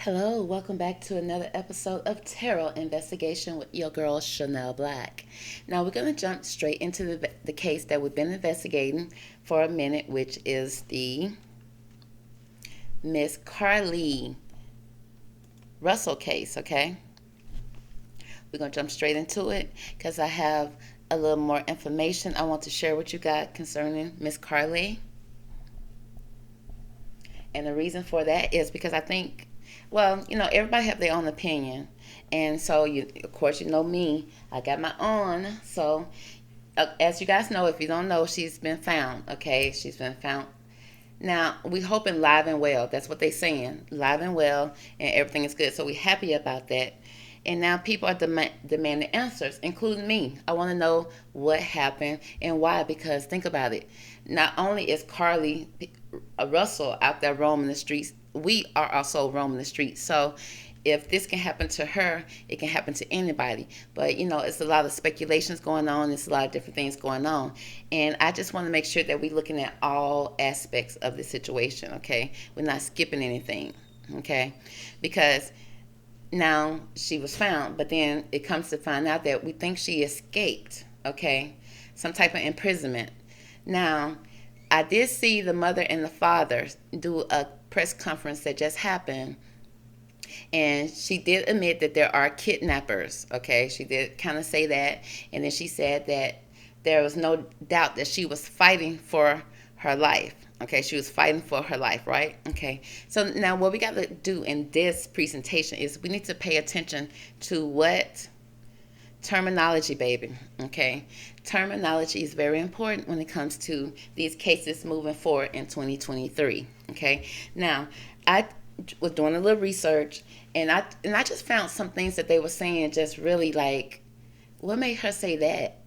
Hello, welcome back to another episode of Tarot Investigation with your girl Shannel Black. Now we're going to jump straight into the case that we've been investigating for a minute, which is the Miss Carlee Russell case, okay? We're going to jump straight into it because I have a little more information I want to share with you guys concerning Miss Carlee. And the reason for that is because I think, well, everybody have their own opinion. And so, of course, you know me. I got my own. So, as you guys know, if you don't know, she's been found, okay? She's been found. Now, we hoping live and well. That's what they're saying. Live and well, and everything is good. So, we're happy about that. And now people are demanding answers, including me. I want to know what happened and why, because think about it. Not only is Carlee Russell out there roaming the streets, we are also roaming the streets. So if this can happen to her, it can happen to anybody. But, it's a lot of speculations going on. There's a lot of different things going on. And I just want to make sure that we're looking at all aspects of the situation, okay? We're not skipping anything, okay? Because now she was found, but then it comes to find out that we think she escaped, okay? Some type of imprisonment. Now, I did see the mother and the father do a press conference that just happened, and she did admit that there are kidnappers, okay? She did kind of say that, and then she said that there was no doubt that she was fighting for her life. Okay, she was fighting for her life, right? Okay, so now what we got to do in this presentation is we need to pay attention to what terminology, baby. Okay, terminology is very important when it comes to these cases moving forward in 2023. Okay, now I was doing a little research, and I just found some things that they were saying just really like, what made her say that,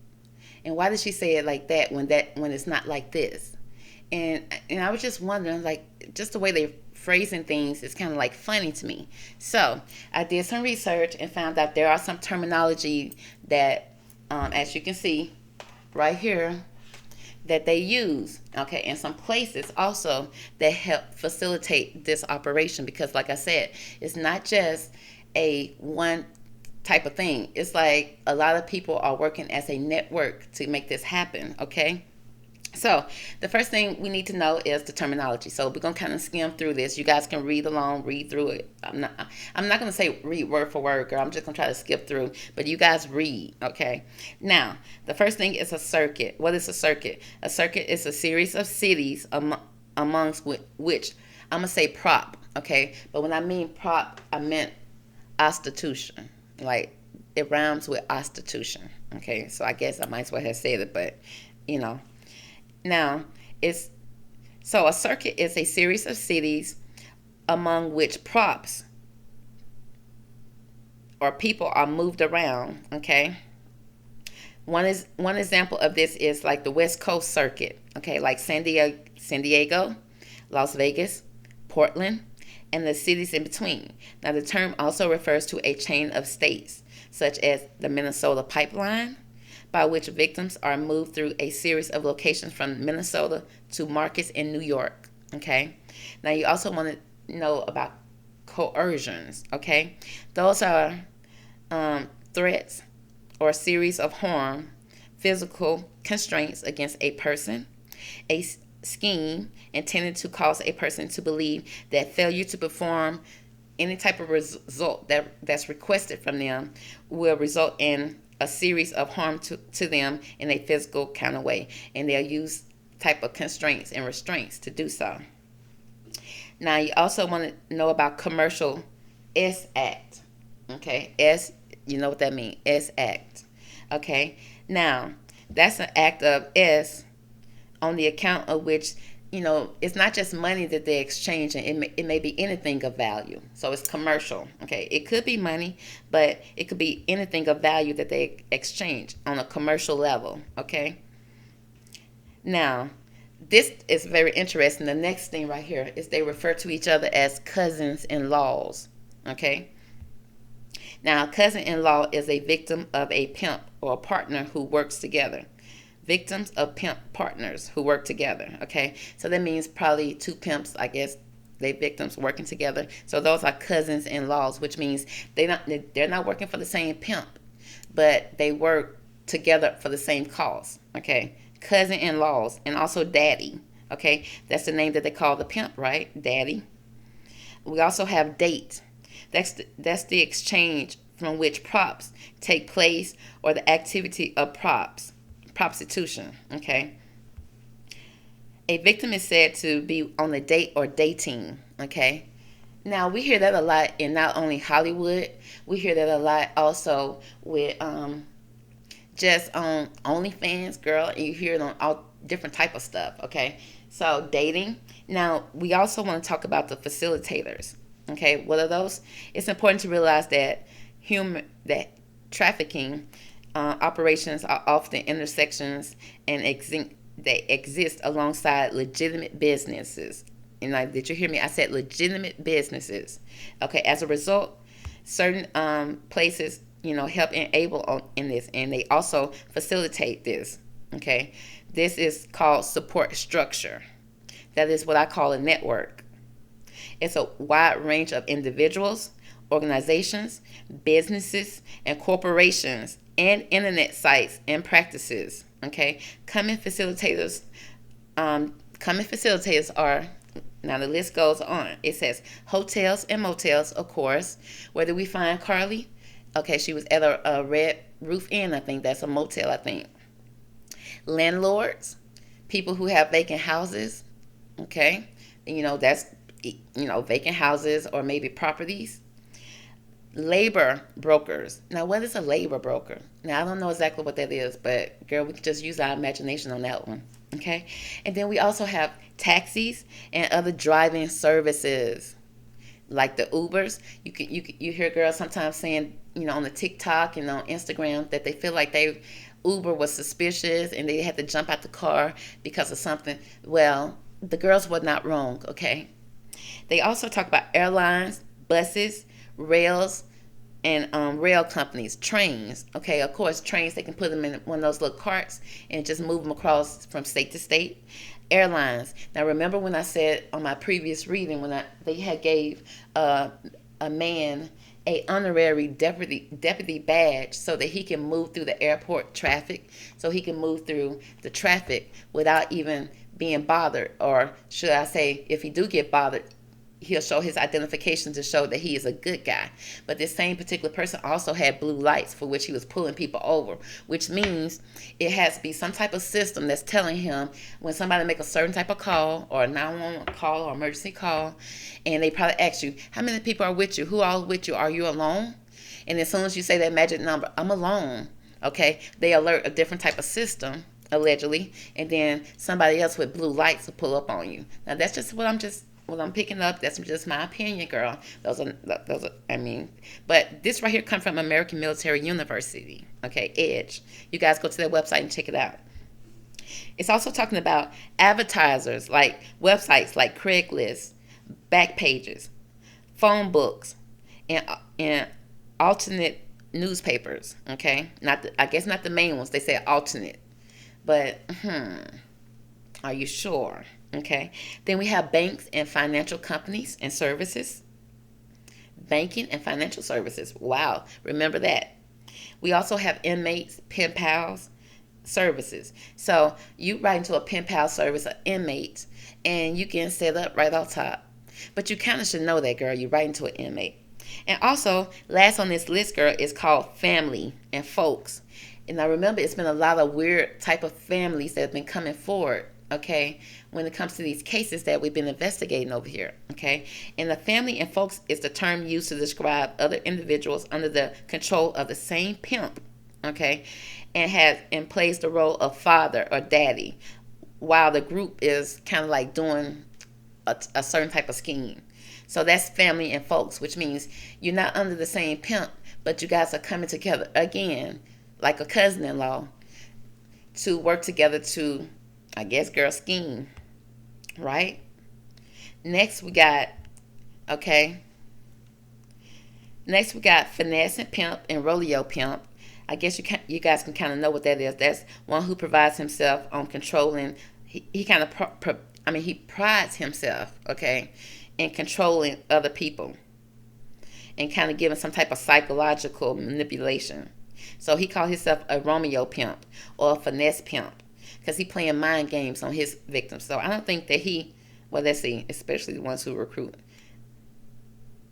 and why did she say it like that when it's not like this? And I was just wondering, like, just the way they're phrasing things is kind of like funny to me. So I did some research and found out there are some terminology that, as you can see right here, that they use, okay, and some places also that help facilitate this operation. Because, like I said, it's not just a one type of thing. It's like a lot of people are working as a network to make this happen, okay? So the first thing we need to know is the terminology. So we're gonna kind of skim through this. You guys can read along, read through it. I'm not gonna say read word for word, girl. I'm just gonna try to skip through. But you guys read, okay? Now the first thing is a circuit. What is a circuit? A circuit is a series of cities amongst which I'm gonna say prop, okay? But when I mean prop, I meant ostitution. Like it rhymes with ostitution, okay? So I guess I might as well have said it, but you know. Now, a circuit is a series of cities among which props or people are moved around, okay? One example of this is like the West Coast circuit, okay, like San Diego, Las Vegas, Portland, and the cities in between. Now, the term also refers to a chain of states, such as the Minnesota pipeline, by which victims are moved through a series of locations from Minnesota to markets in New York, okay? Now, you also want to know about coercions, okay? Those are threats or a series of harm, physical constraints against a person, a scheme intended to cause a person to believe that failure to perform any type of result that's requested from them will result in a series of harm to them in a physical kind of way. And they'll use type of constraints and restraints to do so. Now, you also want to know about commercial S Act. Okay, S, you know what that means, S Act. Okay, now, that's an act of S on the account of which, it's not just money that they exchange, and it may be anything of value. So it's commercial, okay? It could be money, but it could be anything of value that they exchange on a commercial level, okay? Now, this is very interesting. The next thing right here is they refer to each other as cousins-in-laws, okay? Now, a cousin-in-law is a victim of a pimp or a partner who works together. Victims of pimp partners who work together, okay? So that means probably two pimps, I guess, they victims working together. So those are cousins-in-laws, which means they're not working for the same pimp, but they work together for the same cause. Okay, cousin-in-laws, and also daddy. Okay, that's the name that they call the pimp, right? Daddy. We also have date. That's the exchange from which props take place, or the activity of prostitution. Okay. A victim is said to be on a date or dating. Okay. Now we hear that a lot in not only Hollywood, we hear that a lot also with just on OnlyFans, girl, and you hear it on all different type of stuff. Okay. So dating. Now we also want to talk about the facilitators. Okay, what are those? It's important to realize that trafficking operations are often intersections and they exist alongside legitimate businesses. And did you hear me? I said legitimate businesses. Okay, as a result, certain places, help enable in this, and they also facilitate this. Okay, this is called support structure. That is what I call a network. It's a wide range of individuals, organizations, businesses, and corporations, and internet sites and practices. Okay, common facilitators are, now the list goes on. It says hotels and motels, of course. Where did we find Carlee? Okay, she was at a Red Roof Inn, I think. That's a motel, I think. Landlords, people who have vacant houses. Okay, that's vacant houses or maybe properties. Labor brokers. Now, what is a labor broker? Now, I don't know exactly what that is, but girl, we can just use our imagination on that one. Okay, and then we also have taxis and other driving services, like the Ubers. You hear girls sometimes saying, on the TikTok and on Instagram, that they feel like Uber was suspicious and they had to jump out the car because of something. Well, the girls were not wrong. Okay. They also talk about airlines, buses, rails, and rail companies, trains. Okay, of course, trains, they can put them in one of those little carts and just move them across from state to state. Airlines. Now, remember when I said on my previous reading, when they had gave a man a honorary deputy badge so that he can move through the airport traffic, so he can move through the traffic without even being bothered, or should I say, if he do get bothered, he'll show his identification to show that he is a good guy. But this same particular person also had blue lights for which he was pulling people over, which means it has to be some type of system that's telling him when somebody make a certain type of call, or a 911 call or emergency call, and they probably ask you, how many people are with you? Who all with you? Are you alone? And as soon as you say that magic number, I'm alone, okay, they alert a different type of system, allegedly, and then somebody else with blue lights will pull up on you. Now that's just what I'm picking up. That's just my opinion, girl. Those are, but this right here comes from American Military University. Okay, Edge. You guys go to their website and check it out. It's also talking about advertisers, like websites like Craigslist, Backpages, phone books, and alternate newspapers. Okay, I guess not the main ones. They say alternate, but are you sure? Okay. Then we have banks and financial companies and services. Banking and financial services. Wow. Remember that. We also have inmates, pen pals, services. So you write into a pen pal service of inmates, and you can set up right off top. But you kind of should know that, girl. You write into an inmate. And also, last on this list, girl, is called family and folks. And I remember it's been a lot of weird type of families that have been coming forward. Okay, when it comes to these cases that we've been investigating over here. Okay, and the family and folks is the term used to describe other individuals under the control of the same pimp. Okay, and plays the role of father or daddy, while the group is kind of like doing a certain type of scheme. So that's family and folks, which means you're not under the same pimp, but you guys are coming together again, like a cousin-in-law, to work together to, I guess, girl, scheme, right? Next we got finesse and pimp and rodeo pimp. I guess you guys can kind of know what that is. That's one who prides himself on controlling. He prides himself, okay, and controlling other people and kind of giving some type of psychological manipulation. So he called himself a Romeo pimp or a finesse pimp because he playing mind games on his victims. So I don't think that well, let's see, especially the ones who recruit,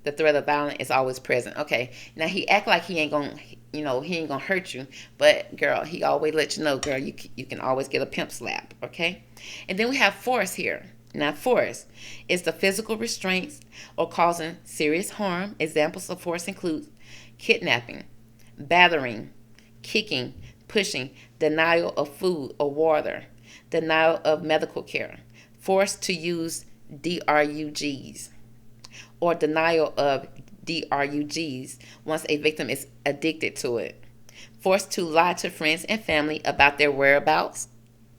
the threat of violence is always present. Okay, now he act like he ain't gonna, he ain't gonna hurt you, but girl, he always let you know, girl, you can always get a pimp slap. Okay, and then we have force here. Now, force is the physical restraints or causing serious harm. Examples of force include kidnapping, battering, kicking, pushing, denial of food or water, denial of medical care, force to use DRUGs, or denial of DRUGs once a victim is addicted to it, force to lie to friends and family about their whereabouts.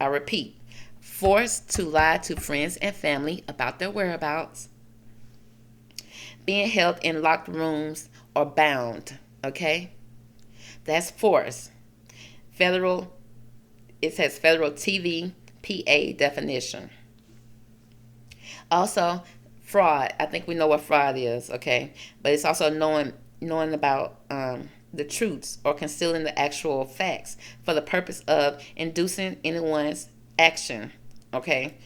I repeat, force to lie to friends and family about their whereabouts, being held in locked rooms or bound. Okay, that's force. It says federal TVPA definition. Also, fraud. I think we know what fraud is, okay? But it's also knowing about the truths or concealing the actual facts for the purpose of inducing anyone's action, okay?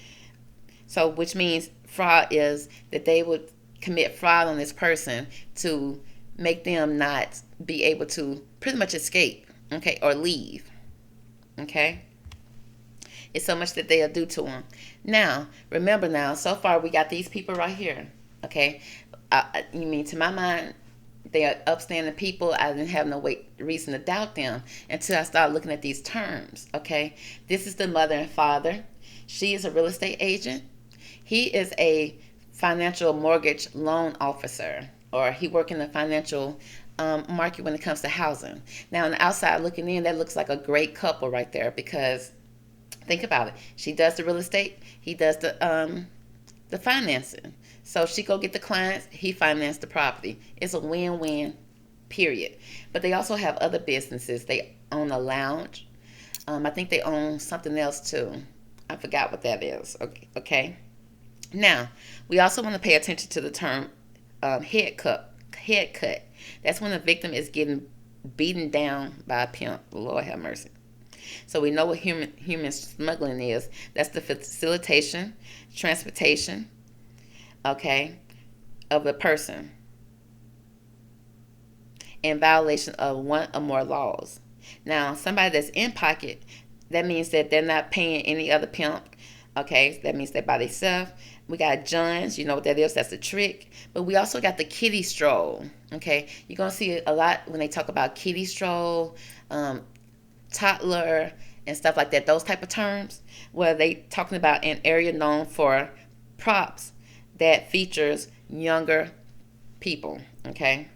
So, which means fraud is that they would commit fraud on this person to make them not be able to pretty much escape, okay, or leave, okay? It's so much that they'll do to them. Now, remember now, so far we got these people right here, okay? You mean, to my mind, they are upstanding people. I didn't have no reason to doubt them until I started looking at these terms, okay? This is the mother and father. She is a real estate agent. He is a financial mortgage loan officer, or he works in the financial market when it comes to housing. Now, on the outside looking in, that looks like a great couple right there because think about it. She does the real estate. He does the financing. So she go get the clients. He financed the property. It's a win-win, period. But they also have other businesses. They own a lounge. I think they own something else too. I forgot what that is. Okay. Now, we also want to pay attention to the term head cut. That's when a victim is getting beaten down by a pimp. Lord have mercy. So we know what human smuggling is. That's the facilitation, transportation, okay, of the person in violation of one or more laws. Now, somebody that's in pocket, that means that they're not paying any other pimp. Okay, that means they're by themselves. We got Johns, you know what that is, that's a trick. But we also got the kiddie stroll. Okay, you're going to see it a lot when they talk about kiddie stroll, toddler, and stuff like that, those type of terms, where they talking about an area known for props that features younger people, okay?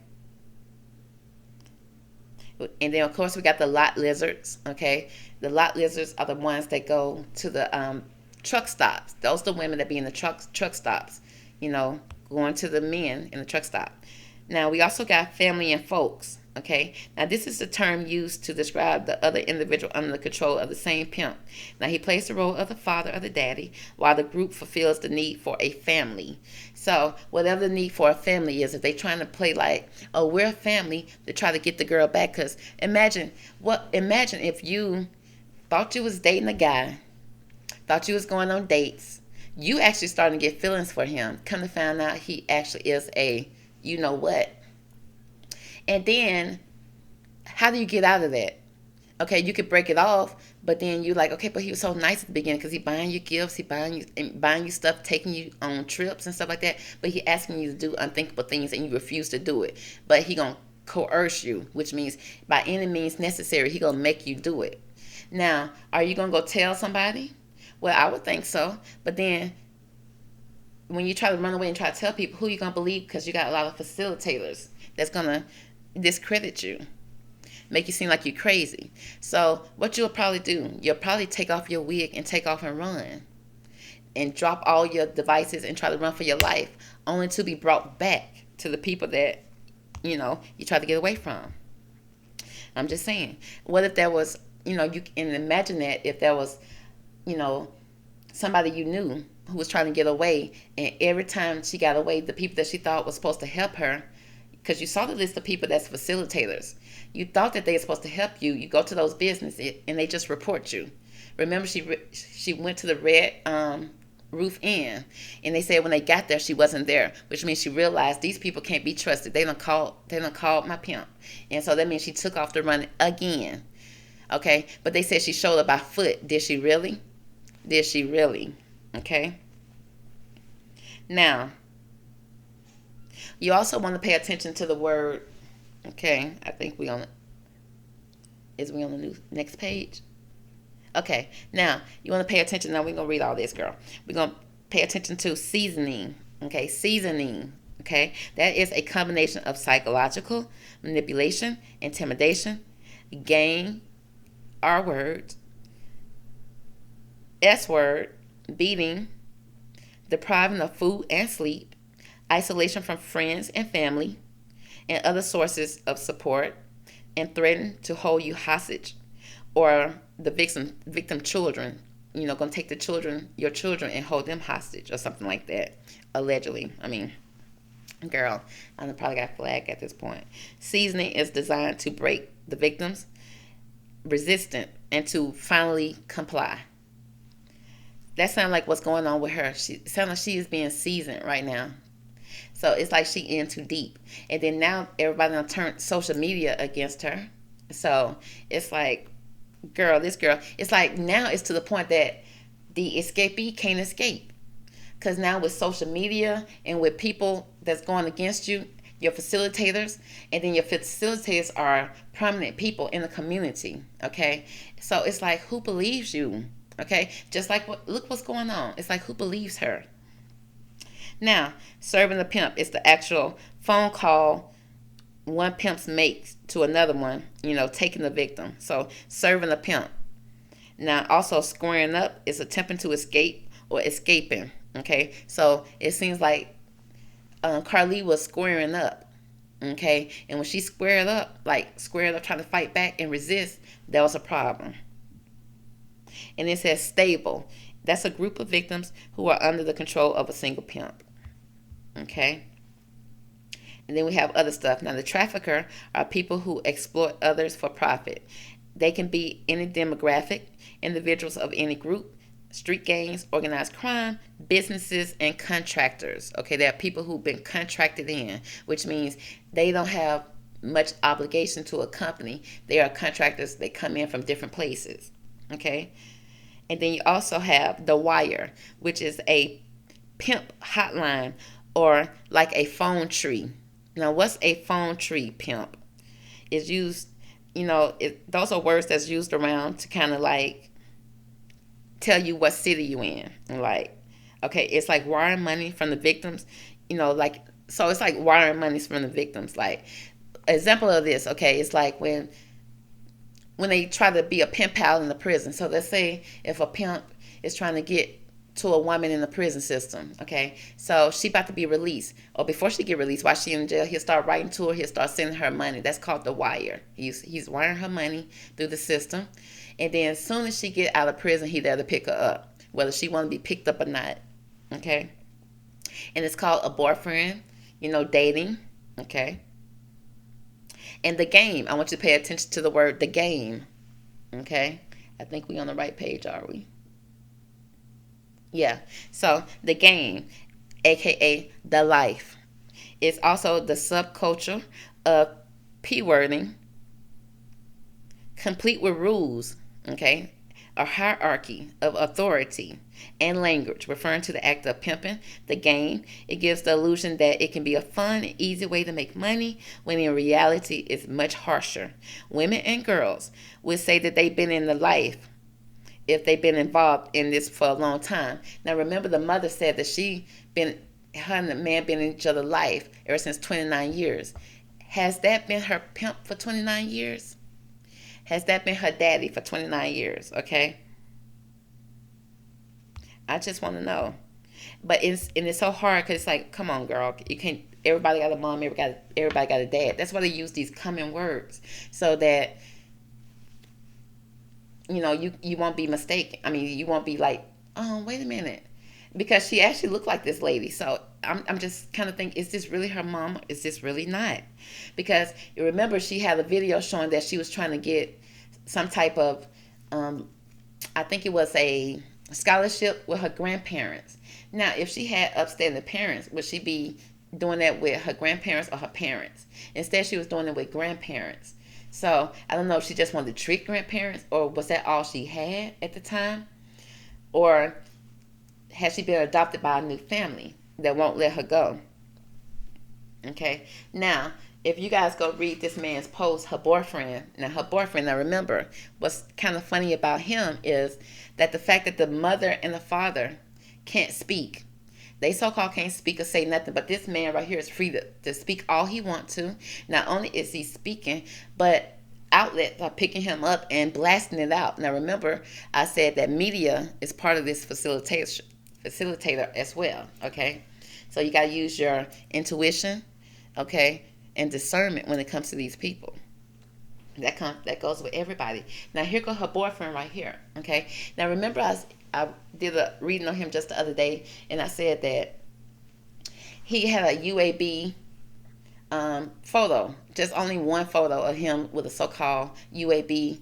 And then, of course, we got the lot lizards, okay? The lot lizards are the ones that go to the truck stops. Those are the women that be in the truck stops, going to the men in the truck stop. Now, we also got family and folks, okay? Now, this is the term used to describe the other individual under the control of the same pimp. Now, he plays the role of the father or the daddy, while the group fulfills the need for a family. So, whatever the need for a family is, if they're trying to play like, oh, we're a family, to try to get the girl back. Because imagine if you thought you was dating a guy, thought you was going on dates, you actually starting to get feelings for him. Come to find out he actually is a you know what. And then, how do you get out of that? Okay, you could break it off, but then you like, okay, but he was so nice at the beginning because he buying you gifts, he buying you stuff, taking you on trips and stuff like that. But he asking you to do unthinkable things and you refuse to do it. But he gonna coerce you, which means by any means necessary, he gonna make you do it. Now, are you gonna go tell somebody? Well, I would think so. But then, when you try to run away and try to tell people, who you gonna believe? Because you got a lot of facilitators that's gonna discredit you, make you seem like you're crazy. So what you'll probably do, you'll probably take off your wig and take off and run and drop all your devices and try to run for your life, only to be brought back to the people that you try to get away from. I'm just saying, what if there was, you can imagine that if there was, somebody you knew who was trying to get away, and every time she got away, the people that she thought was supposed to help her, because you saw the list of people that's facilitators, you thought that they were supposed to help you. You go to those businesses and they just report you. Remember, she went to the Red Roof Inn, and they said when they got there she wasn't there, which means she realized these people can't be trusted. They done called my pimp, and so that means she took off to run again. Okay, but they said she showed up by foot. Did she really? Did she really? Okay. Now, you also want to pay attention to the word. Okay, I think we on. Is we on the next page? Okay, now you want to pay attention. Now we're gonna read all this, girl. We're gonna pay attention to seasoning. Okay, seasoning. Okay, that is a combination of psychological manipulation, intimidation, game, R word, S word, beating, depriving of food and sleep, isolation from friends and family, and other sources of support, and threaten to hold you hostage, or the victim children, going to take your children and hold them hostage or something like that, allegedly. I mean, girl, I probably got flagged at this point. Seasoning is designed to break the victim's resistance and to finally comply. That sounds like what's going on with her. She sounds like she is being seasoned right now. So it's like she in too deep. And then now everybody done turned social media against her. So it's like, this girl, it's like now it's to the point that the escapee can't escape. Because now with social media and with people that's going against you, your facilitators, and then your facilitators are prominent people in the community, okay? So it's like, who believes you? Okay, just like look what's going on. It's like, who believes her? Now, serving the pimp is the actual phone call one pimp makes to another one, taking the victim. So serving the pimp. Now, also squaring up is attempting to escape or escaping. Okay, so it seems like Carlee was squaring up. Okay, and when she squared up trying to fight back and resist, that was a problem. And it says stable. That's a group of victims who are under the control of a single pimp. Okay? And then we have other stuff. Now, the trafficker are people who exploit others for profit. They can be any demographic, individuals of any group, street gangs, organized crime, businesses, and contractors. Okay? They are people who've been contracted in, which means they don't have much obligation to a company. They are contractors. They come in from different places. Okay? And then you also have the wire, which is a pimp hotline or like a phone tree. Now, what's a phone tree, pimp? It's used, those are words that's used around to kind of like tell you what city you in. Like, okay, it's like wiring money from the victims, so it's like wiring money from the victims. Like, example of this, okay, it's like when they try to be a pen pal in the prison. So let's say if a pimp is trying to get to a woman in the prison system, okay? So she about to be released. Or before she get released, while she in jail, he'll start writing to her, he'll start sending her money. That's called the wire. He's wiring her money through the system. And then as soon as she get out of prison, he's there to pick her up, whether she want to be picked up or not, okay? And it's called a boyfriend, dating, okay? And the game, I want you to pay attention to the word the game. Okay? I think we on the right page, are we? Yeah. So the game, aka the life, is also the subculture of p-wording, complete with rules, okay? A hierarchy of authority and language, referring to the act of pimping, the game. It gives the illusion that it can be a fun and easy way to make money, when in reality it's much harsher. Women and girls would say that they've been in the life if they've been involved in this for a long time. Now, remember, the mother said that her and the man been in each other's life ever since 29 years. Has that been her pimp for 29 years? Has that been her daddy for 29 years? Okay. I just want to know. But it's so hard because it's like, come on, girl. You can't. Everybody got a mom. Everybody got a dad. That's why they use these common words so that you won't be mistaken. I mean, you won't be like, oh, wait a minute. because she actually looked like this lady. So I'm just kind of thinking, is this really her mom? Is this really not? Because you remember she had a video showing that she was trying to get some type of, I think it was a scholarship with her grandparents. Now, if she had upstanding parents, would she be doing that with her grandparents or her parents? Instead, she was doing it with grandparents. So I don't know if she just wanted to trick grandparents, or was that all she had at the time? Or has she been adopted by a new family that won't let her go? Okay. Now, if you guys go read this man's post, her boyfriend, now remember, what's kind of funny about him is that the fact that the mother and the father can't speak. They so-called can't speak or say nothing, but this man right here is free to speak all he wants to. Not only is he speaking, but outlets are picking him up and blasting it out. Now remember, I said that media is part of this facilitator as well, okay? So you got to use your intuition, okay, and discernment when it comes to these people. That goes with everybody. Now here goes her boyfriend right here, okay? Now remember, I did a reading on him just the other day, and I said that he had a UAB photo, just only one photo of him with a so-called UAB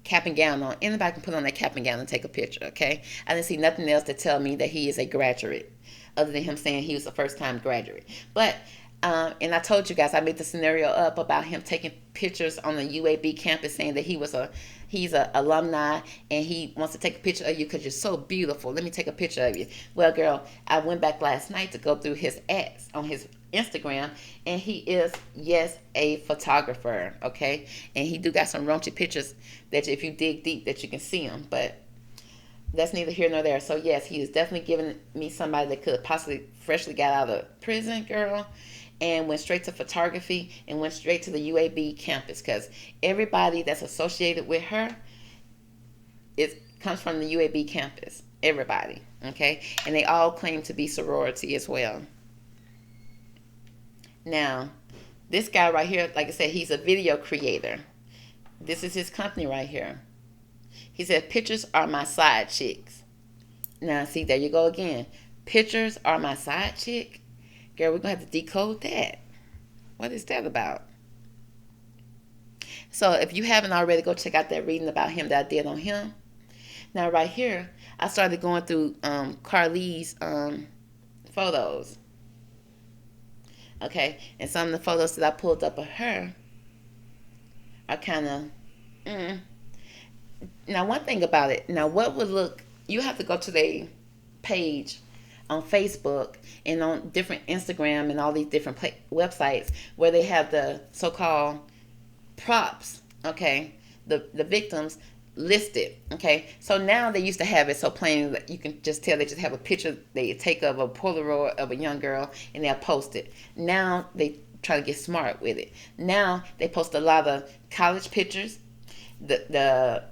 cap and gown on. Anybody can put on that cap and gown and take a picture, okay? I didn't see nothing else to tell me that he is a graduate, other than him saying he was a first-time graduate. But and I told you guys, I made the scenario up about him taking pictures on the UAB campus, saying that he's a alumni and he wants to take a picture of you because you're so beautiful. Let me take a picture of you. Well, girl, I went back last night to go through his ads on his Instagram, and he is, yes, a photographer, okay? And he do got some raunchy pictures that if you dig deep that you can see them, but that's neither here nor there. So yes, he is definitely giving me somebody that could possibly freshly got out of prison, girl, and went straight to photography and went straight to the UAB campus, because everybody that's associated with her comes from the UAB campus. Everybody, okay? And they all claim to be sorority as well. Now, this guy right here, like I said, he's a video creator. This is his company right here. He said, pictures are my side chicks. Now, see, there you go again. Pictures are my side chick. Girl, we're going to have to decode that. What is that about? So if you haven't already, go check out that reading about him that I did on him. Now, right here, I started going through Carlee's photos. Okay, and some of the photos that I pulled up of her are kind of... Now, one thing about it. Now, what would look... You have to go to their page on Facebook and on different Instagram and all these different websites where they have the so-called props, okay, the victims listed, okay. So now they used to have it so plain that you can just tell they just have a picture they take of a Polaroid of a young girl and they'll post it. Now they try to get smart with it. Now they post a lot of college pictures. The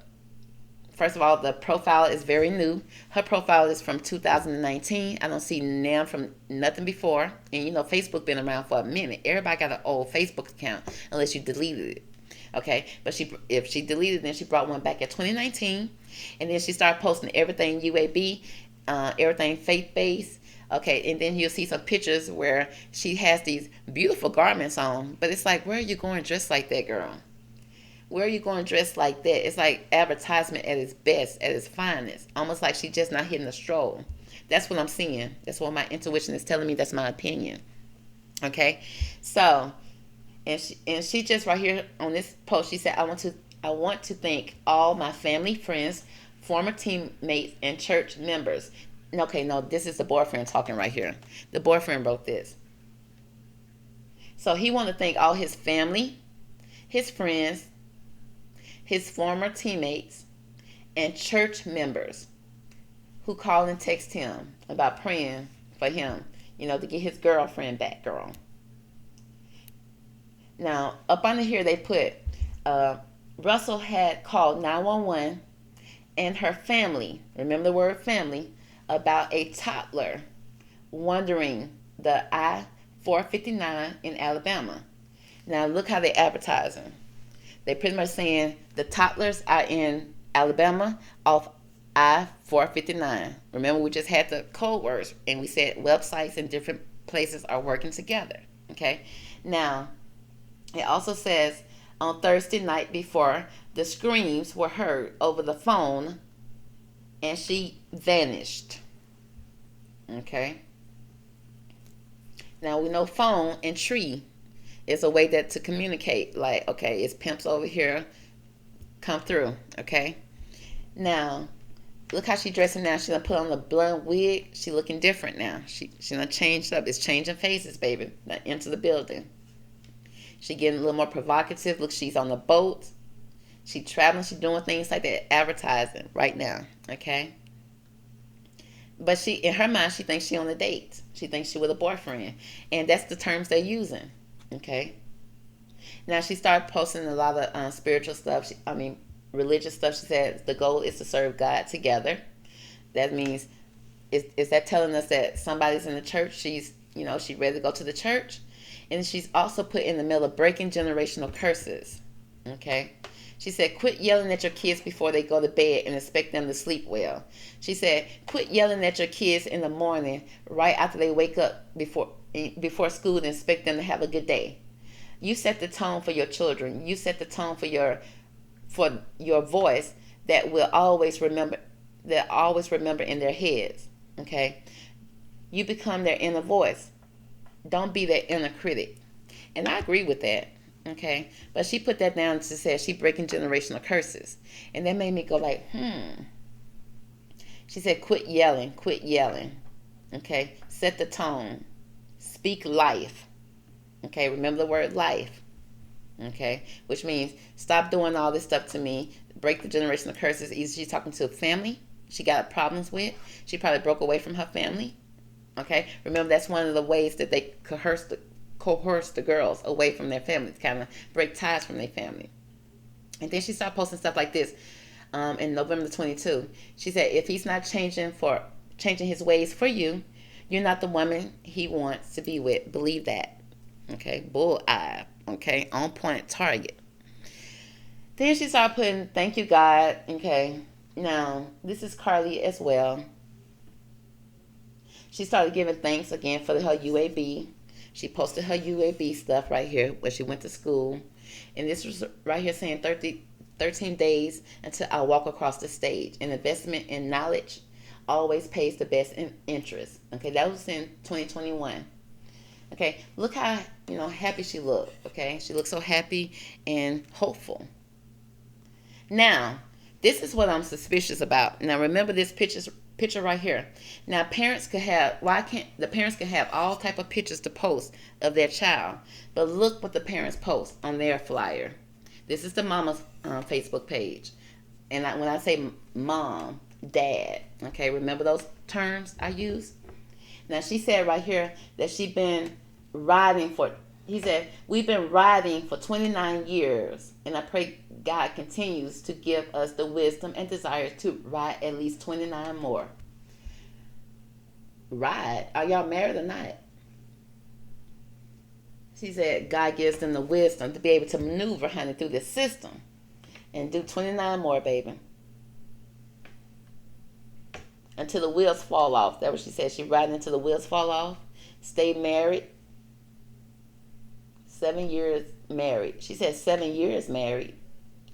First of all, the profile is very new. Her profile is from 2019. I don't see now from nothing before. And you know, Facebook been around for a minute. Everybody got an old Facebook account unless you deleted it. Okay, but if she deleted it, then she brought one back in 2019. And then she started posting everything UAB, everything faith-based. Okay, and then you'll see some pictures where she has these beautiful garments on. But it's like, where are you going dressed like that, girl? Where are you going dressed like that? It's like advertisement at its best, at its finest. Almost like she's just not hitting a stroll. That's what I'm seeing. That's what my intuition is telling me. That's my opinion. Okay? So, and she just right here on this post, she said, I want to thank all my family, friends, former teammates, and church members. Okay, no, this is the boyfriend talking right here. The boyfriend wrote this. So he wanted to thank all his family, his friends, his former teammates, and church members who called and text him about praying for him, you know, to get his girlfriend back, girl. Now, up under here they put, Russell had called 911 and her family, remember the word family, about a toddler wandering the I-459 in Alabama. Now, look how they're advertising. They pretty much saying the toddlers are in Alabama off I-459. Remember, we just had the code words, and we said websites and different places are working together. Okay. Now, it also says on Thursday night before, the screams were heard over the phone, and she vanished. Okay. Now we know phone and tree is a way that to communicate. Like, okay, it's pimps over here, come through. Okay. Now, look how she dressing now. She done put on the blonde wig. She looking different now. She done changed up. It's changing faces, baby. Now into the building. She getting a little more provocative. Look, she's on the boat. She traveling. She doing things like that. Advertising right now. Okay. But she, in her mind, she thinks she on a date. She thinks she with a boyfriend. And that's the terms they're using. Okay. Now she started posting a lot of spiritual stuff. Religious stuff. She said the goal is to serve God together. That means, is that telling us that somebody's in the church? She's ready to go to the church. And she's also put in the middle of breaking generational curses. Okay. She said, quit yelling at your kids before they go to bed and expect them to sleep well. She said, quit yelling at your kids in the morning right after they wake up before school and expect them to have a good day. You set the tone for your children. You set the tone for your voice that will always remember in their heads. Okay? You become their inner voice. Don't be their inner critic. And I agree with that. Okay? But she put that down to say she breaking generational curses. And that made me go like, She said, quit yelling. Okay? Set the tone. Speak life. Okay? Remember the word life. Okay? Which means stop doing all this stuff to me. Break the generational curses. Either she's talking to a family she got problems with. She probably broke away from her family. Okay? Remember, that's one of the ways that they coerce the girls away from their families, kind of break ties from their family. And then she started posting stuff like this in November 22. She said, if he's not changing his ways for you, you're not the woman he wants to be with. Believe that. Okay? Bull eye. Okay? On point, target. Then she started putting, thank you, God. Okay? Now, this is Carlee as well. She started giving thanks again for her UAB. She posted her UAB stuff right here where she went to school. And this was right here saying 13 days until I walk across the stage. An investment in knowledge always pays the best interest. Okay, that was in 2021. Okay, look how, happy she looked. Okay, she looked so happy and hopeful. Now, this is what I'm suspicious about. Now, remember this picture right here. Now, the parents can have all type of pictures to post of their child, but look what the parents post on their flyer. This is the mama's Facebook page, and when I say mom, dad, okay, remember those terms I use. Now, she said right here that we've been riding for 29 years, and I pray God continues to give us the wisdom and desire to ride at least 29 more. Ride? Are y'all married or not? She said God gives them the wisdom to be able to maneuver, honey, through this system and do 29 more, baby. Until the wheels fall off. That's what she said. She riding until the wheels fall off. Stay married. 7 years married. She said 7 years married.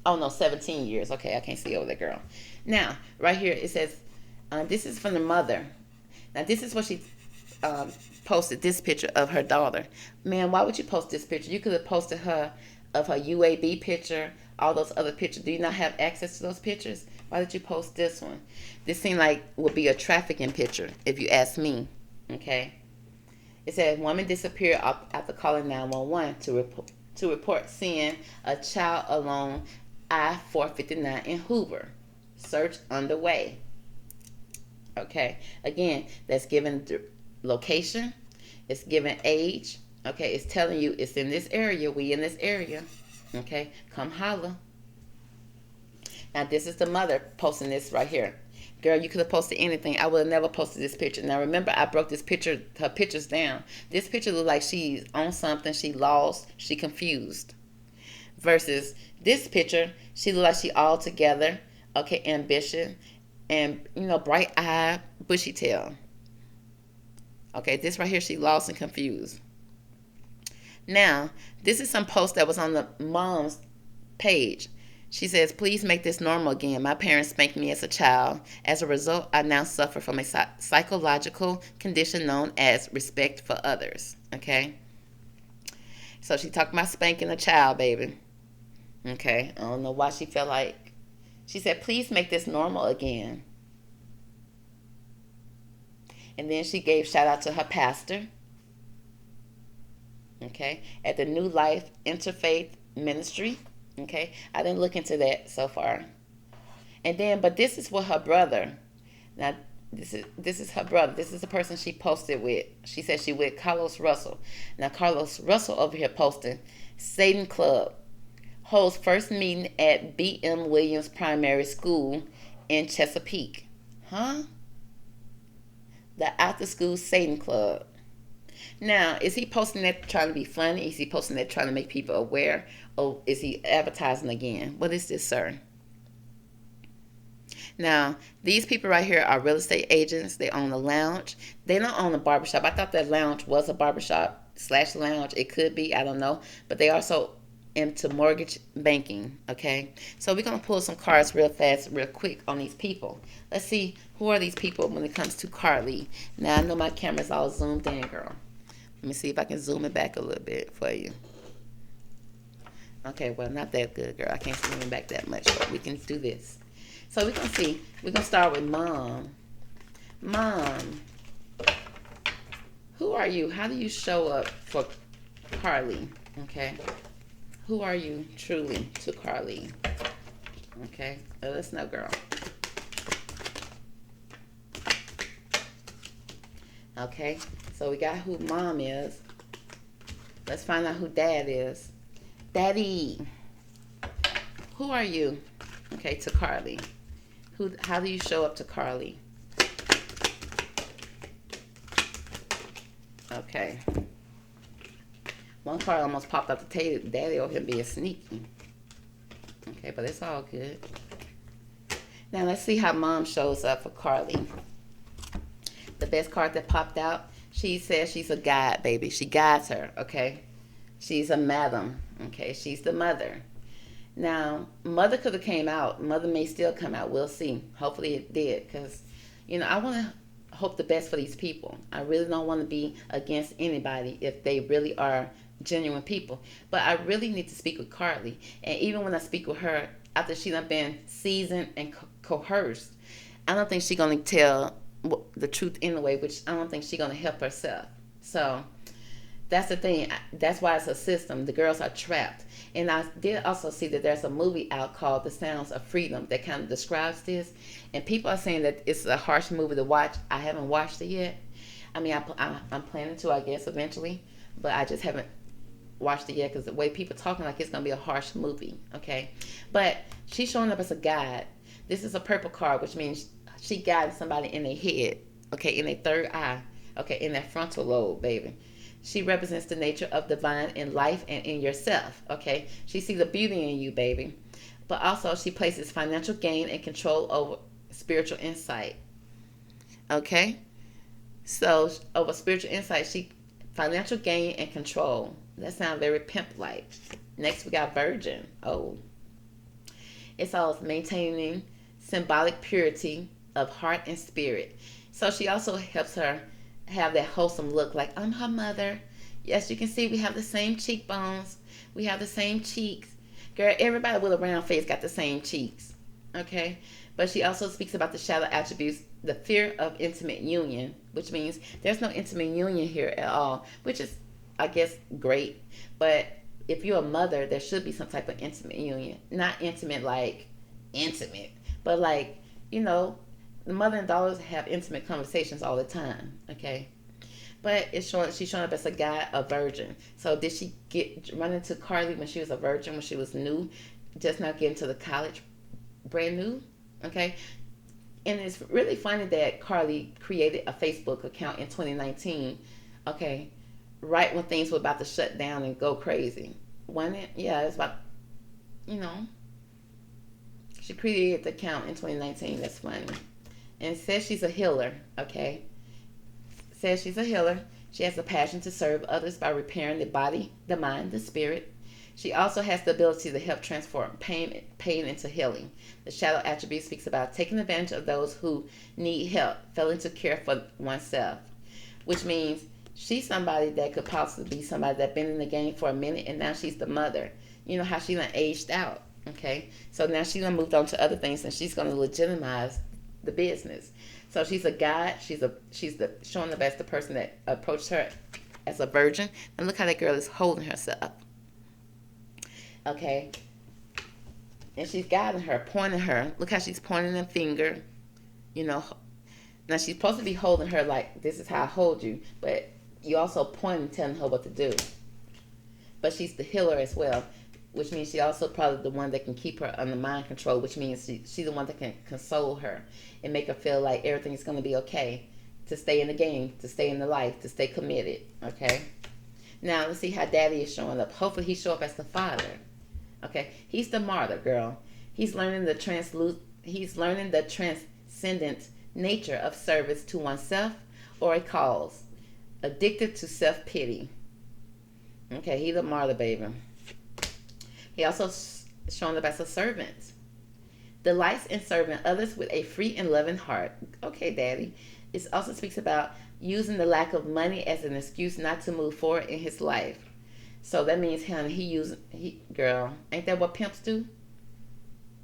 Oh, no, 17 years. Okay, I can't see over there, girl. Now, right here, it says, this is from the mother. Now, this is what she posted, this picture of her daughter. Man, why would you post this picture? You could have posted her of her UAB picture, all those other pictures. Do you not have access to those pictures? Why did you post this one? This seemed like would be a trafficking picture, if you ask me. Okay? It said, woman disappeared after calling 911 to report seeing a child along I-459 in Hoover. Search underway. Okay. Again, that's given the location. It's given age. Okay. It's telling you it's in this area. We in this area. Okay. Come holla. Now, this is the mother posting this right here. Girl, you could have posted anything. I would have never posted this picture. Now, remember, I broke her pictures down. This picture looks like she's on something. She lost. She confused. Versus this picture, she looks like she all together. Okay, ambition. and bright eye, bushy tail. Okay, this right here, she lost and confused. Now, this is some post that was on the mom's page. She says, please make this normal again. My parents spanked me as a child. As a result, I now suffer from a psychological condition known as respect for others. Okay? So she talked about spanking a child, baby. Okay? I don't know why she felt like. She said, please make this normal again. And then she gave shout out to her pastor. Okay? At the New Life Interfaith Ministry. Okay, I didn't look into that so far. And then, but this is what her brother. Now, this is her brother. This is the person she posted with. She said she with Carlos Russell. Now, Carlos Russell over here posting, Satan Club holds first meeting at B.M. Williams Primary School in Chesapeake. Huh? The After School Satan Club. Now, is he posting that trying to be funny? Is he posting that trying to make people aware? Or is he advertising again? What is this, sir? Now, these people right here are real estate agents. They own a lounge. They don't own a barbershop. I thought that lounge was a barbershop / lounge. It could be. I don't know. But they also into mortgage banking. Okay? So we're going to pull some cards real fast, real quick on these people. Let's see who are these people when it comes to Carlee. Now, I know my camera's all zoomed in, girl. Let me see if I can zoom it back a little bit for you. Okay, well, not that good, girl. I can't zoom it back that much, but we can do this. So we're going to see. We're going to start with Mom. Mom, who are you? How do you show up for Carlee? Okay. Who are you truly to Carlee? Okay. Let us know, girl. Okay. So we got who Mom is. Let's find out who Dad is. Daddy. Who are you? Okay, to Carlee. How do you show up to Carlee? Okay. One card almost popped up the table. Daddy over here being sneaky. Okay, but it's all good. Now let's see how Mom shows up for Carlee. The best card that popped out, she says she's a guide, baby. She guides her, okay? She's a madam, okay? She's the mother. Now, Mother could have came out. Mother may still come out. We'll see. Hopefully it did, because, I want to hope the best for these people. I really don't want to be against anybody if they really are genuine people. But I really need to speak with Carlee. And even when I speak with her, after she's been seasoned and coerced, I don't think she's going to tell the truth anyway, which I don't think she's going to help herself. So that's the thing. That's why it's a system. The girls are trapped. And I did also see that there's a movie out called The Sounds of Freedom that kind of describes this. And people are saying that it's a harsh movie to watch. I haven't watched it yet. I mean, I'm planning to, I guess, eventually. But I just haven't watched it yet because the way people talking like it's going to be a harsh movie. Okay. But she's showing up as a guide. This is a purple card, which means she guided somebody in their head. Okay. In their third eye. Okay. In their frontal lobe, baby. She represents the nature of divine in life and in yourself, okay? She sees the beauty in you, baby. But also, she places financial gain and control over spiritual insight, okay? So, over spiritual insight, financial gain and control. That sounds very pimp-like. Next, we got Virgin. Oh. It's all maintaining symbolic purity of heart and spirit. So, she also helps her have that wholesome look, like I'm her mother. Yes, you can see we have the same cheekbones. We have the same cheeks. Girl, everybody with a round face got the same cheeks. Okay? But she also speaks about the shadow attributes, the fear of intimate union, which means there's no intimate union here at all, which is, I guess, great. But if you're a mother, there should be some type of intimate union. Not intimate like intimate, but like, the mother and daughters have intimate conversations all the time, okay? But she's showing up as a guy, a virgin. So did she run into Carlee when she was a virgin, when she was new, just not getting to the college, brand new, okay? And it's really funny that Carlee created a Facebook account in 2019, okay, right when things were about to shut down and go crazy. Wasn't it? Yeah, it's about, she created the account in 2019. That's funny. And it says she's a healer, okay? It says she's a healer. She has a passion to serve others by repairing the body, the mind, the spirit. She also has the ability to help transform pain into healing. The shadow attribute speaks about taking advantage of those who need help, failing to care for oneself, which means she's somebody that could possibly be somebody that's been in the game for a minute, and now she's the mother. You know how she done aged out, okay? So now she done moved on to other things, and she's going to legitimize the business. So she's a guide. She's showing up as the person that approached her as a virgin. And look how that girl is holding herself. Okay, and she's guiding her, pointing her. Look how she's pointing the finger. You know, now she's supposed to be holding her like, this is how I hold you, but you also pointing, telling her what to do. But she's the healer as well, which means she's also probably the one that can keep her under mind control, which means she's the one that can console her and make her feel like everything is going to be okay, to stay in the game, to stay in the life, to stay committed. Okay, now let's see how Daddy is showing up. Hopefully he show up as the father. Okay, he's the martyr, girl. He's learning the transcendent nature of service to oneself or a cause. Addicted to self-pity. Okay, he's a martyr, baby. He also showing up as a servant. Delights in serving others with a free and loving heart. Okay, Daddy. It also speaks about using the lack of money as an excuse not to move forward in his life. So that means girl, ain't that what pimps do?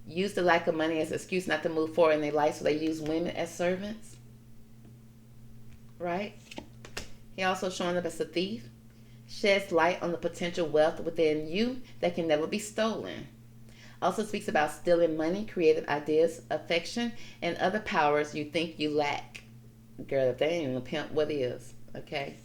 Use the lack of money as an excuse not to move forward in their life, so they use women as servants. Right? He also showing up as a thief. Sheds light on the potential wealth within you that can never be stolen. Also speaks about stealing money, creative ideas, affection, and other powers you think you lack. Girl, if they ain't a pimp, what is? Okay?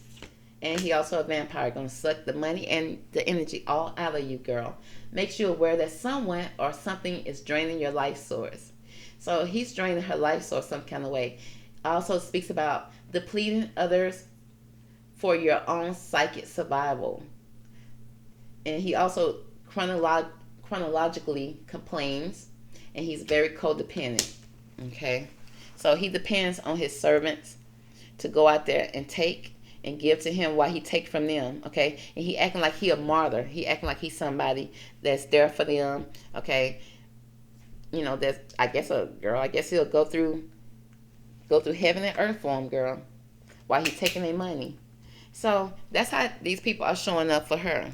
And he also a vampire, going to suck the money and the energy all out of you, girl. Makes you aware that someone or something is draining your life source. So he's draining her life source some kind of way. Also speaks about depleting others for your own psychic survival. And he also chronologically complains, and he's very codependent. Okay? So he depends on his servants to go out there and take and give to him while he take from them, okay? And he acting like he a martyr. He acting like he's somebody that's there for them, okay? You know, that's, I guess he'll go through heaven and earth for him, girl, while he's taking their money. So that's how these people are showing up for her.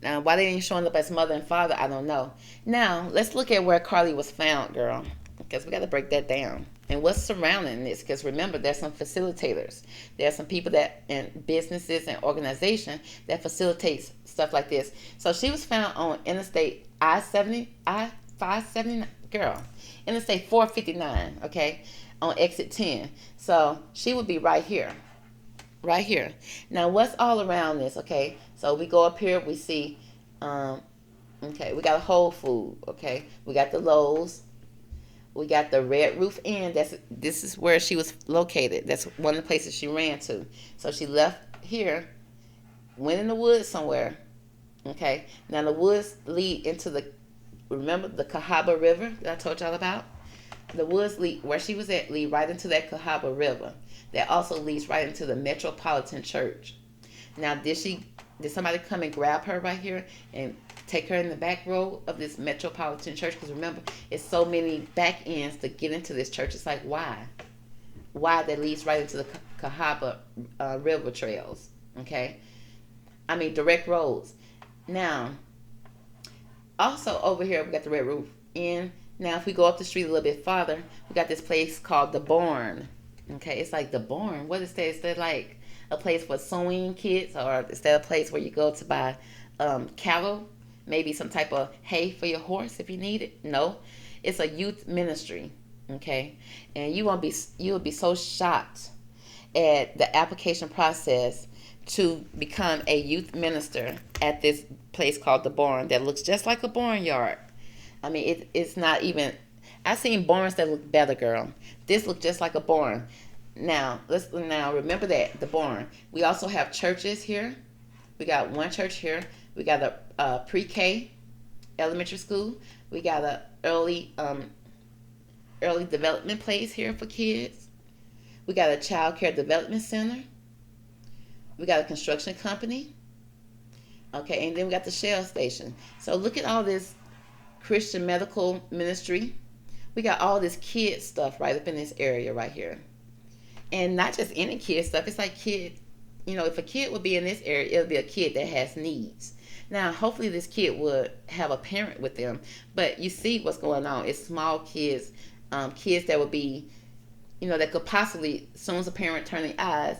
Now, why they ain't showing up as mother and father, I don't know. Now, let's look at where Carlee was found, girl, because we got to break that down. And what's surrounding this, because remember, there's some facilitators. There's some people that in businesses and organizations that facilitates stuff like this. So she was found on Interstate I-579, girl, Interstate 459, okay, on exit 10. So she would be right here. Right here. Now, what's all around this, okay? So we go up here, we see, okay, we got a Whole Food, okay? We got the Lowe's. We got the Red Roof Inn. This is where she was located. That's one of the places she ran to. So she left here, went in the woods somewhere. Okay. Now the woods lead into remember the Cahaba River that I told y'all about? The woods lead, where she was at, lead right into that Cahaba River. That also leads right into the Metropolitan Church. Now, did somebody come and grab her right here and take her in the back row of this Metropolitan Church? Because remember, it's so many back ends to get into this church. It's like, why? Why that leads right into the Cahaba River trails, okay? I mean, direct roads. Now, also over here, we got the Red Roof Inn. Now, if we go up the street a little bit farther, we got this place called The Barn. Okay, it's like The Barn. What is that? Is that like a place for sewing kits, or is that a place where you go to buy cattle? Maybe some type of hay for your horse if you need it? No, it's a youth ministry. Okay, and you'll be so shocked at the application process to become a youth minister at this place called The Barn that looks just like a barnyard. I mean, it's not even. I've seen barns that look better, girl. This looks just like a barn. Now remember that the barn. We also have churches here. We got one church here. We got a pre-K elementary school. We got a early early development place here for kids. We got a child care development center. We got a construction company. Okay, and then we got the Shell station. So look at all this Christian medical ministry. We got all this kid stuff right up in this area right here. And not just any kid stuff. It's like kid, if a kid would be in this area, it would be a kid that has needs. Now, hopefully this kid would have a parent with them. But you see what's going on. It's small kids, kids that would be, that could possibly, as soon as a parent turn their eyes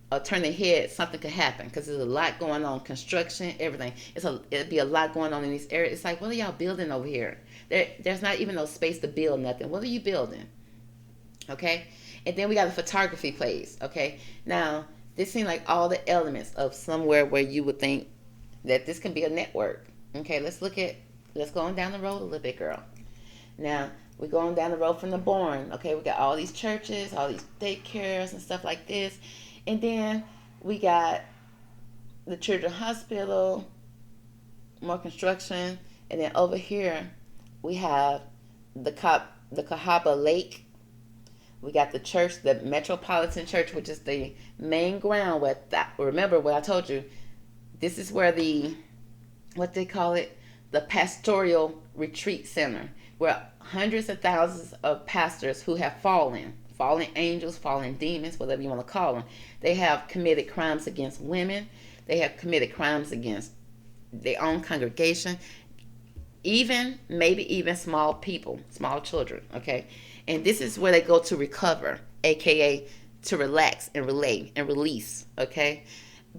or turn their head, something could happen. Because there's a lot going on, construction, everything. It'd be a lot going on in these areas. It's like, what are y'all building over here? There's not even no space to build nothing. What are you building? Okay? And then we got a photography place. Okay? Now, this seems like all the elements of somewhere where you would think that this can be a network. Okay, let's go on down the road a little bit, girl. Now, we're going down the road from the Bourne. Okay, we got all these churches, all these daycares and stuff like this. And then we got the Children's Hospital, more construction. And then over here, we have the Cahaba Lake. We got the church, the Metropolitan Church, which is the main ground. Remember what I told you. This is where what they call it, the pastoral retreat center, where hundreds of thousands of pastors who have fallen angels, fallen demons, whatever you want to call them, they have committed crimes against women. They have committed crimes against their own congregation, maybe even small people, small children, okay? And this is where they go to recover, aka to relax and relate and release, okay?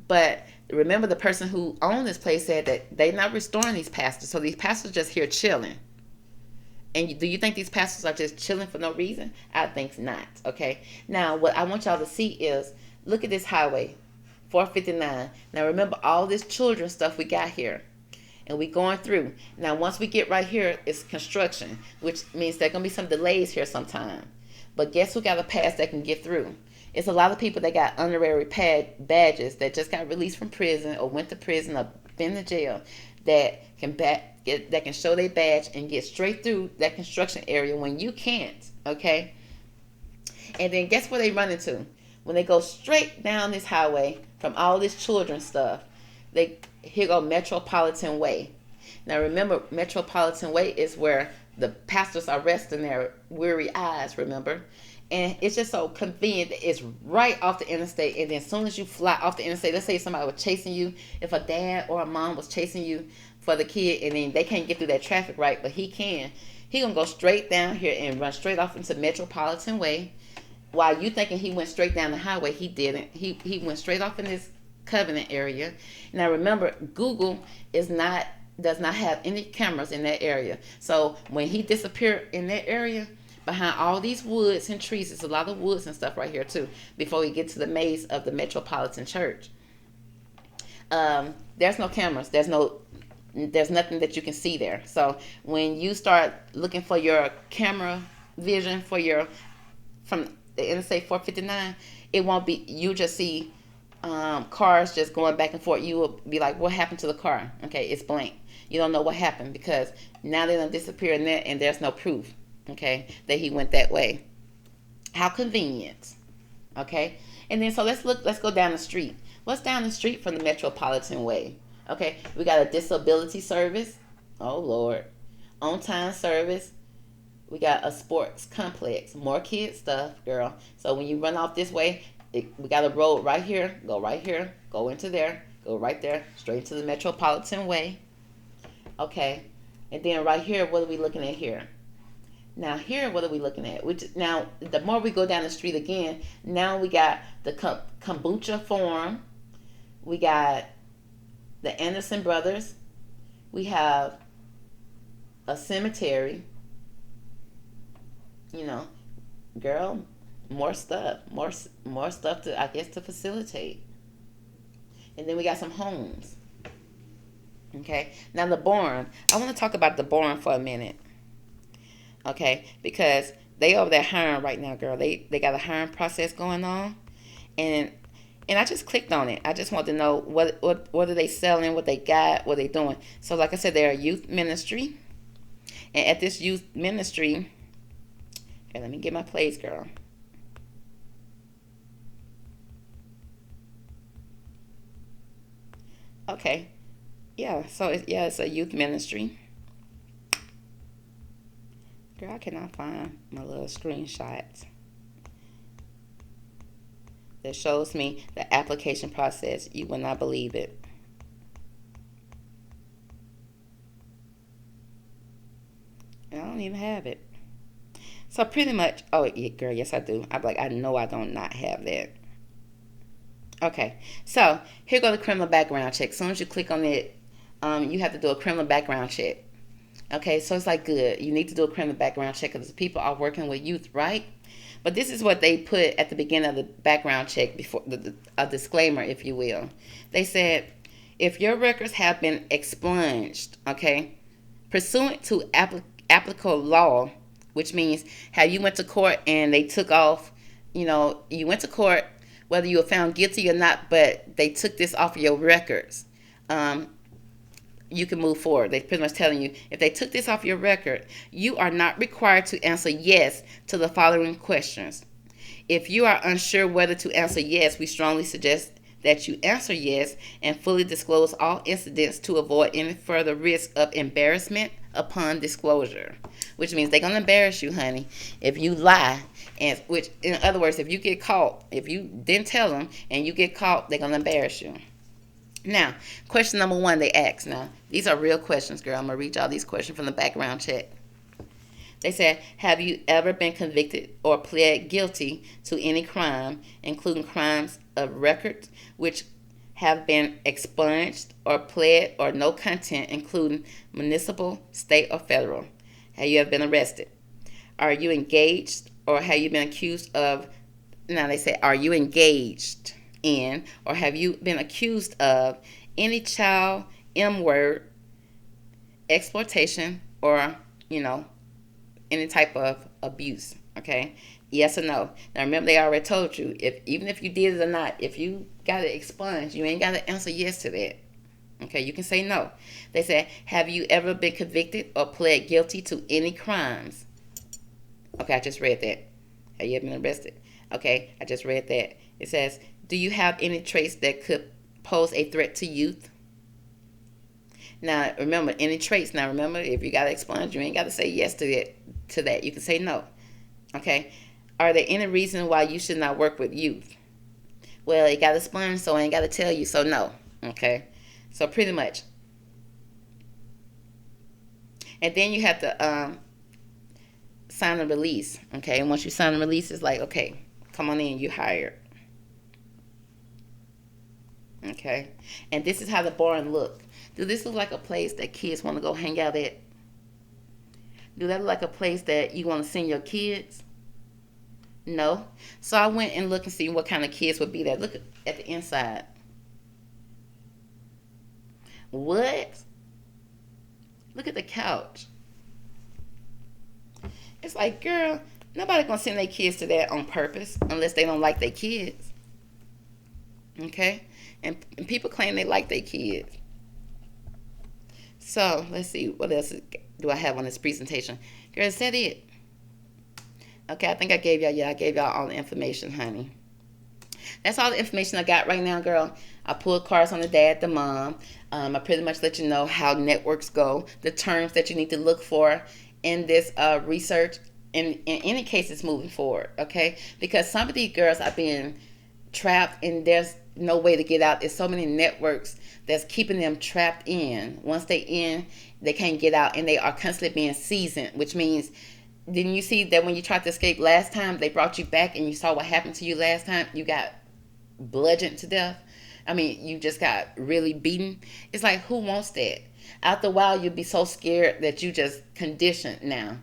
But remember, the person who owned this place said that they're not restoring these pastors. So these pastors just here chilling. And do you think these pastors are just chilling for no reason? I think not, okay? Now, what I want y'all to see is, look at this highway, 459. Now, remember all this children stuff we got here. And we going through. Now, once we get right here, it's construction, which means there going to be some delays here sometime. But guess who got a pass that can get through? It's a lot of people that got honorary badges that just got released from prison or went to prison or been to jail that can show their badge and get straight through that construction area when you can't, okay? And then guess where they run into? When they go straight down this highway from all this children stuff, here go Metropolitan Way. Now remember, Metropolitan Way is where the pastors are resting their weary eyes, remember? And it's just so convenient that it's right off the interstate. And then as soon as you fly off the interstate, let's say somebody was chasing you, if a dad or a mom was chasing you for the kid, and then they can't get through that traffic, right? But he can. He gonna go straight down here and run straight off into Metropolitan Way. While you thinking he went straight down the highway, he didn't. He went straight off in this Covenant area. Now remember, Google does not have any cameras in that area. So when he disappeared in that area, behind all these woods and trees, there's a lot of woods and stuff right here too, before we get to the maze of the Metropolitan Church. There's no cameras. There's nothing that you can see there. So when you start looking for your camera vision from the Interstate 459, it won't be, you just see cars just going back and forth. You will be like, what happened to the car? Okay, it's blank. You don't know what happened because now they done disappeared in there and there's no proof, okay, that he went that way. How convenient, okay? And then so let's go down the street. What's down the street from the Metropolitan Way? Okay, we got a disability service. Oh, Lord. On-time service. We got a sports complex. More kid stuff, girl. So when you run off this way, we got a road right here, go into there, go right there, straight to the Metropolitan Way. Okay, and then right here, what are we looking at here? Now here, what are we looking at? Now, the more we go down the street again, now we got the Kombucha Farm. We got the Anderson Brothers. We have a cemetery. You know, girl, more stuff to, I guess, to facilitate. And then we got some homes. Okay, now the barn. I want to talk about the barn for a minute. Okay, because they over there hiring right now, girl. They got a hiring process going on, and I just clicked on it. I just want to know what are they selling, what they got, what they doing. So like I said, they're a youth ministry, and at this youth ministry, Okay, let me get my plays, girl. Okay. Yeah, so it's a youth ministry. Girl, I cannot find my little screenshots that shows me the application process. You will not believe it. I don't even have it. So pretty much, oh yeah, girl, yes I do. I'm like, I know I don't not have that. Okay, so here go the criminal background check. As soon as you click on it, you have to do a criminal background check. Okay, so it's like good. You need to do a criminal background check because people are working with youth, right? But this is what they put at the beginning of the background check before a disclaimer, if you will. They said, if your records have been expunged, okay, pursuant to applicable law, which means have you went to court and they took off, you went to court, whether you were found guilty or not, but they took this off of your records. You can move forward. They're pretty much telling you if they took this off your record, you are not required to answer yes to the following questions. If you are unsure whether to answer yes, we strongly suggest that you answer yes and fully disclose all incidents to avoid any further risk of embarrassment upon disclosure. Which means they're gonna embarrass you, honey, if you lie. And which, in other words, if you get caught, if you didn't tell them and you get caught, they're gonna embarrass you. Now, question number 1 they asked. Now, these are real questions, girl. I'm going to read y'all these questions from the background check. They said, have you ever been convicted or pled guilty to any crime, including crimes of record, which have been expunged or pled or no content, including municipal, state, or federal? Have you ever been arrested? Are you engaged or have you been accused of, now they say, are you engaged in or have you been accused of any child M-word exploitation or any type of abuse? Okay, yes or no. Now remember, they already told you, if even if you did it or not, if you got it expunged, you ain't got to answer yes to that. Okay, you can say no. They said, have you ever been convicted or pled guilty to any crimes? Okay, I just read that. Have you ever been arrested? Okay, I just read that. It says, do you have any traits that could pose a threat to youth? Now, remember, any traits. Now, remember, if you got to expunge, you ain't got to say yes to that. You can say no. Okay? Are there any reason why you should not work with youth? Well, it got expunged, so I ain't got to tell you, so no. Okay? So, pretty much. And then you have to sign a release. Okay? And once you sign a release, it's like, okay, come on in, you hired. Okay, and this is how the barn look. Do this look like a place that kids want to go hang out at? Do that look like a place that you want to send your kids? No. So I went and looked and see what kind of kids would be there. Look at the inside. What? Look at the couch. It's like, girl, nobody gonna send their kids to that on purpose unless they don't like their kids. Okay? And people claim they like their kids. So, let's see. What else do I have on this presentation? Girl, is that it? Okay, I think I gave y'all all the information, honey. That's all the information I got right now, girl. I pulled cards on the dad, the mom. I pretty much let you know how networks go, the terms that you need to look for in this research, in any cases moving forward, okay? Because some of these girls are being trapped and there's no way to get out. There's so many networks that's keeping them trapped in. Once they in, they can't get out, and they are constantly being seasoned, which means, didn't you see that when you tried to escape last time, they brought you back and you saw what happened to you last time? You got bludgeoned to death. I mean, you just got really beaten. It's like, who wants that? After a while, you'll be so scared that you just conditioned now.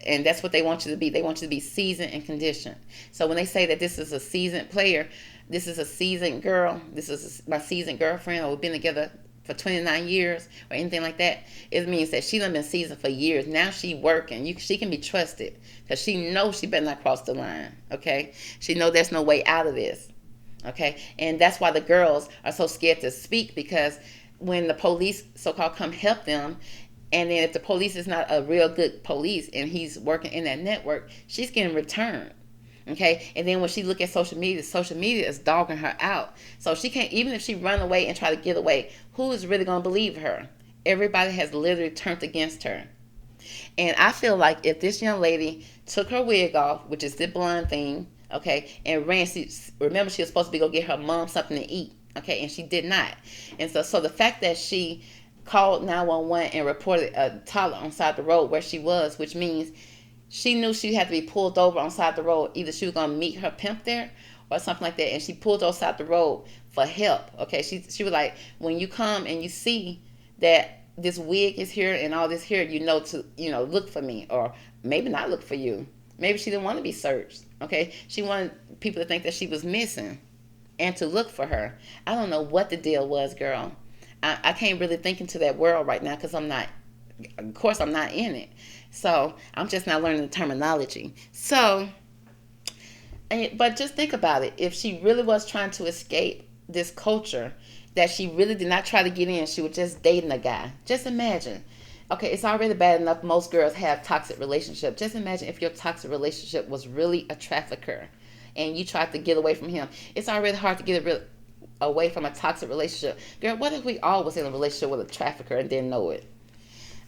And that's what they want you to be. They want you to be seasoned and conditioned. So when they say that this is a seasoned player, this is a seasoned girl, this is my seasoned girlfriend, or we've been together for 29 years or anything like that, it means that she done been seasoned for years. Now she working. She can be trusted because she knows she better not cross the line, okay? She know there's no way out of this, okay? And that's why the girls are so scared to speak, because when the police so-called come help them, And then if the police is not a real good police and he's working in that network, she's getting returned. Okay, and then when she look at social media is dogging her out. So she can't, even if she run away and try to get away, who is really going to believe her? Everybody has literally turned against her. And I feel like if this young lady took her wig off, which is the blonde thing, okay, and ran, remember she was supposed to be go get her mom something to eat, okay, and she did not. And so the fact that she called 911 and reported a toddler on side the road where she was, which means she knew she had to be pulled over on side the road. Either she was going to meet her pimp there or something like that, and she pulled over side the road for help, okay. She was like, when you come and you see that this wig is here and all this here, to look for me, or maybe not look for you. Maybe she didn't want to be searched, okay. She wanted people to think that she was missing and to look for her. I don't know what the deal was, girl. I can't really think into that world right now because I'm not in it. So I'm just not learning the terminology. So, but just think about it. If she really was trying to escape this culture, that she really did not try to get in, she was just dating a guy. Just imagine. Okay, it's already bad enough most girls have toxic relationships. Just imagine if your toxic relationship was really a trafficker and you tried to get away from him. It's already hard to get away from a toxic relationship. Girl, what if we all was in a relationship with a trafficker and didn't know it?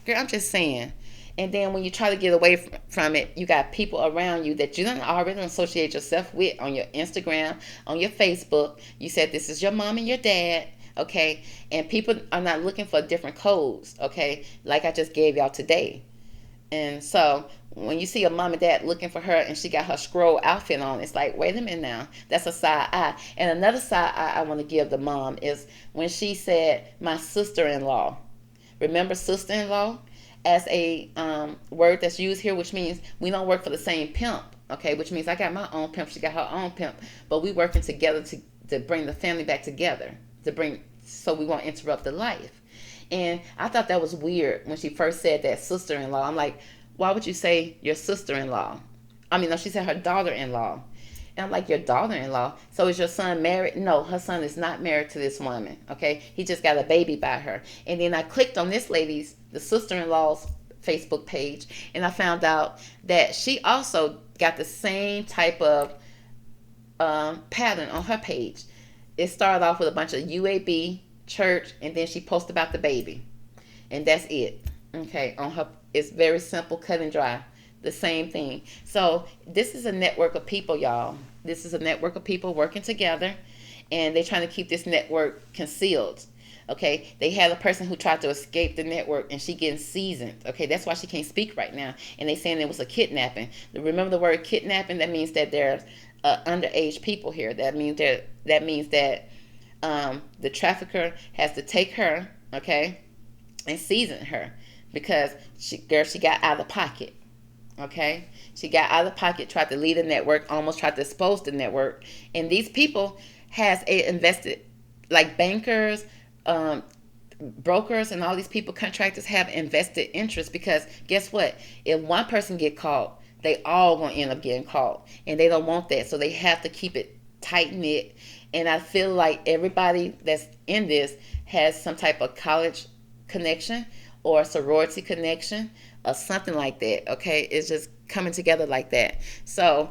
Girl, I'm just saying. And then when you try to get away from it, you got people around you that you don't already associate yourself with on your Instagram, on your Facebook. You said this is your mom and your dad, okay? And people are not looking for different codes, okay? Like I just gave y'all today. And so when you see a mom and dad looking for her and she got her scroll outfit on, it's like, wait a minute now. That's a side eye. And another side eye I want to give the mom is when she said, my sister-in-law. Remember sister-in-law as a word that's used here, which means we don't work for the same pimp, okay? Which means I got my own pimp, she got her own pimp, but we working together to bring the family back together, so we won't interrupt the life. And I thought that was weird when she first said that sister-in-law. I'm like, why would you say your sister-in-law? I mean, no, she said her daughter-in-law. And I'm like, your daughter-in-law? So is your son married? No, her son is not married to this woman, okay? He just got a baby by her. And then I clicked on this lady's, the sister-in-law's Facebook page, and I found out that she also got the same type of pattern on her page. It started off with a bunch of UAB, church, and then she posted about the baby. And that's it, okay? On her, it's very simple, cut and dry. The same thing. So this is a network of people, y'all. This is a network of people working together, and they're trying to keep this network concealed. Okay, they had a person who tried to escape the network, and she getting seasoned. Okay, that's why she can't speak right now. And they saying it was a kidnapping. Remember the word kidnapping? That means that there's underage people here. That means that the trafficker has to take her, okay, and season her because she got out of pocket. Okay, she got out of pocket, tried to lead the network, almost tried to expose the network, and these people has invested, like bankers, brokers, and all these people, contractors have invested interest because guess what? If one person get caught, they all gonna end up getting caught, and they don't want that, so they have to keep it tight knit. And I feel like everybody that's in this has some type of college connection or sorority connection or something like that, okay? It's just coming together like that. So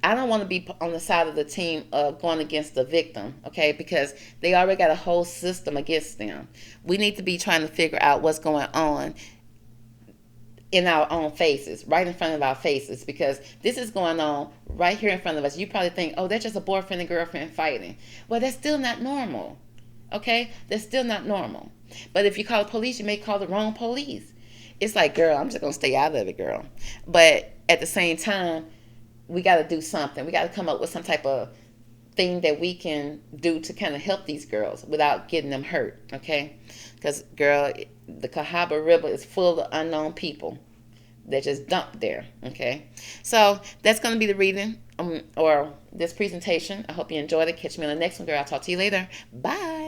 I don't want to be on the side of the team of going against the victim, okay? Because they already got a whole system against them. We need to be trying to figure out what's going on in our own faces, right in front of our faces, because this is going on right here in front of us. You probably think, oh, that's just a boyfriend and girlfriend fighting. Well, that's still not normal, okay? That's still not normal. But if you call the police, you may call the wrong police. It's like, girl, I'm just going to stay out of it, girl. But at the same time, we got to do something. We got to come up with some type of thing that we can do to kind of help these girls without getting them hurt, okay? Because, girl, the Cahaba River is full of unknown people that just dumped there, okay? So that's going to be the reading or this presentation. I hope you enjoyed it. Catch me on the next one, girl. I'll talk to you later. Bye.